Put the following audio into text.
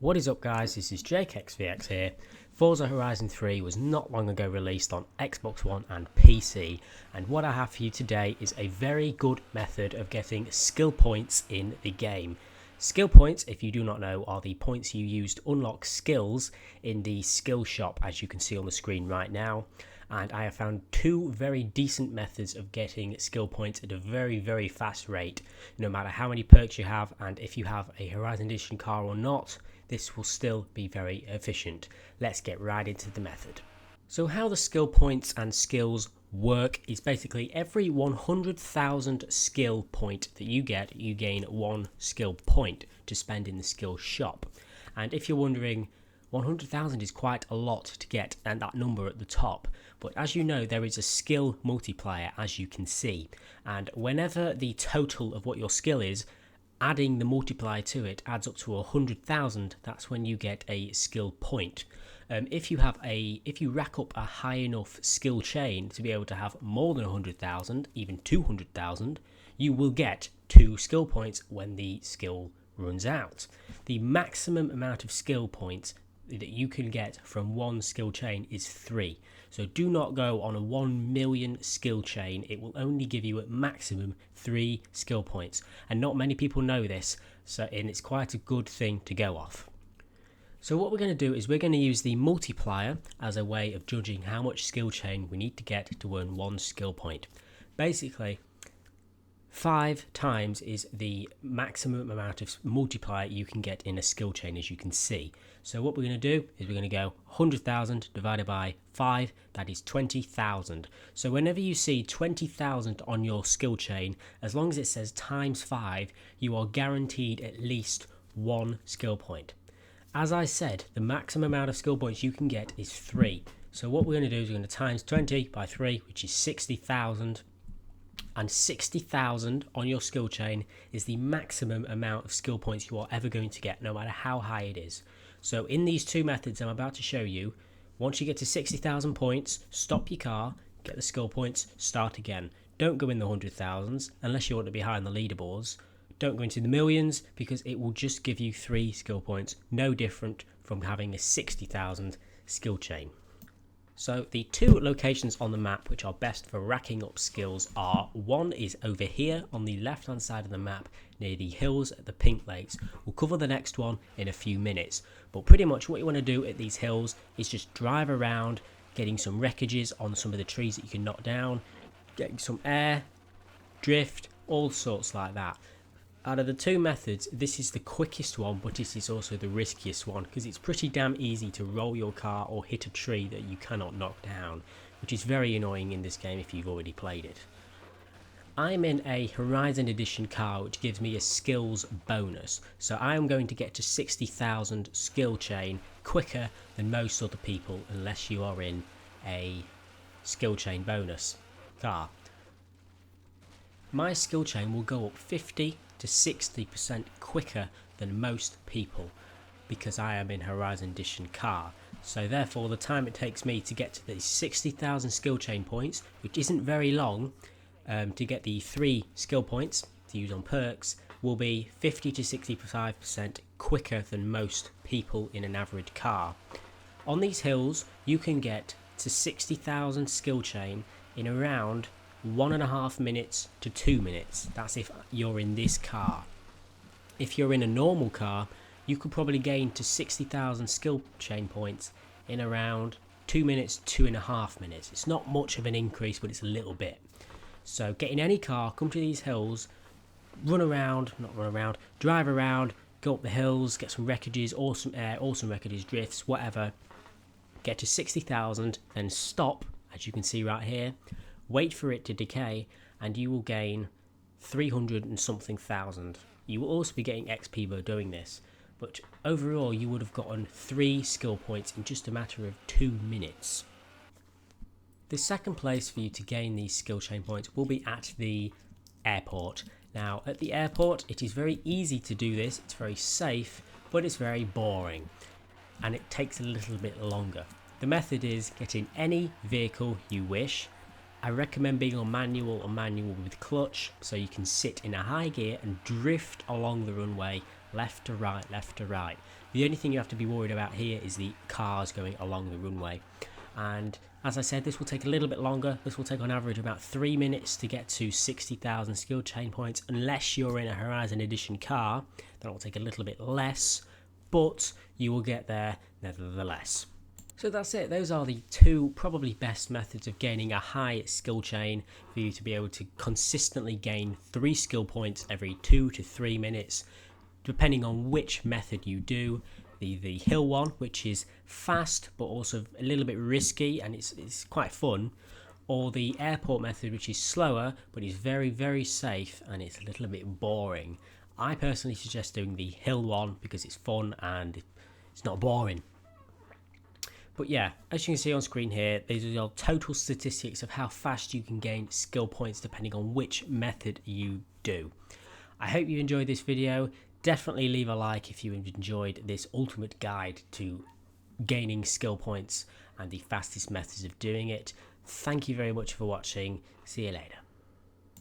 What is up guys, this is Jakexvx here. Forza Horizon 3 was not long ago released on Xbox One and PC, and what I have for you today is a very good method of getting skill points in the game. Skill points, if you do not know, are the points you use to unlock skills in the skill shop, as you can see on the screen right now. And I have found two very decent methods of getting skill points at a very fast rate, no matter how many perks you have, and if you have a Horizon Edition car or not, this will still be very efficient. Let's get right into the method. So how the skill points and skills work is basically every 100,000 skill point that you get, you gain one skill point to spend in the skill shop. And if you're wondering, 100,000 is quite a lot to get, and that number at the top, but as you know, there is a skill multiplier, as you can see, and whenever the total of what your skill is, adding the multiplier to it adds up to 100,000, that's when you get a skill point. If you rack up a high enough skill chain to be able to have more than 100,000, even 200,000, you will get 2 skill points when the skill runs out. The maximum amount of skill points that you can get from one skill chain is 3. So do not go on a 1 million skill chain. It will only give you at maximum 3 skill points, and not many people know this, and it's quite a good thing to go off. So what we're going to do is we're going to use the multiplier as a way of judging how much skill chain we need to get to earn 1 skill point. Basically, 5 times is the maximum amount of multiplier you can get in a skill chain, as you can see. So what we're going to do is we're going to go 100,000 divided by 5, that is 20,000. So whenever you see 20,000 on your skill chain, as long as it says times 5, you are guaranteed at least 1 skill point. As I said, the maximum amount of skill points you can get is 3. So what we're going to do is we're going to times 20 by 3, which is 60,000. And 60,000 on your skill chain is the maximum amount of skill points you are ever going to get, no matter how high it is. So in these two methods I'm about to show you, once you get to 60,000 points, stop your car, get the skill points, start again. Don't go in the 100,000s unless you want to be high on the leaderboards. Don't go into the millions, because it will just give you 3 skill points, no different from having a 60,000 skill chain. So the 2 locations on the map which are best for racking up skills are, one is over here on the left hand side of the map near the hills at the Pink Lakes. We'll cover the next one in a few minutes, but pretty much what you want to do at these hills is just drive around, getting some wreckages on some of the trees that you can knock down, getting some air, drift, all sorts like that. Out of the 2 methods, this is the quickest one, but it is also the riskiest one, because it's pretty damn easy to roll your car or hit a tree that you cannot knock down, which is very annoying in this game if you've already played it. I'm in a Horizon Edition car, which gives me a skills bonus, so I am going to get to 60,000 skill chain quicker than most other people, unless you are in a skill chain bonus car. My skill chain will go up 50 to 60% quicker than most people, because I am in Horizon Edition car. So therefore the time it takes me to get to the 60,000 skill chain points, which isn't very long, to get the 3 skill points to use on perks, will be 50 to 65% quicker than most people in an average car. On these hills you can get to 60,000 skill chain in around 1.5 minutes to 2 minutes. That's if you're in this car. If you're in a normal car, you could probably gain to 60,000 skill chain points in around 2 minutes, 2.5 minutes. It's not much of an increase, but it's a little bit. So get in any car, come to these hills, drive around, go up the hills, get some wreckages, awesome air, awesome wreckages, drifts, whatever. Get to 60,000, then stop, as you can see right here. Wait for it to decay, and you will gain 300 and something thousand. You will also be getting XP by doing this, but overall you would have gotten 3 skill points in just a matter of 2 minutes. The second place for you to gain these skill chain points will be at the airport. Now at the airport it is very easy to do this, it's very safe, but it's very boring, and it takes a little bit longer. The method is get in any vehicle you wish. I recommend being on manual or manual with clutch, so you can sit in a high gear and drift along the runway left to right, left to right. The only thing you have to be worried about here is the cars going along the runway. And as I said, this will take a little bit longer. This will take on average about 3 minutes to get to 60,000 skill chain points. Unless you're in a Horizon Edition car, that will take a little bit less, but you will get there nevertheless. So that's it. Those are the two probably best methods of gaining a high skill chain for you to be able to consistently gain 3 skill points every 2 to 3 minutes, depending on which method you do. The hill one, which is fast but also a little bit risky and it's quite fun, or the airport method, which is slower but is very, very safe and it's a little bit boring. I personally suggest doing the hill one because it's fun and it's not boring. But yeah, as you can see on screen here, these are your total statistics of how fast you can gain skill points depending on which method you do. I hope you enjoyed this video. Definitely leave a like if you enjoyed this ultimate guide to gaining skill points and the fastest methods of doing it. Thank you very much for watching. See you later.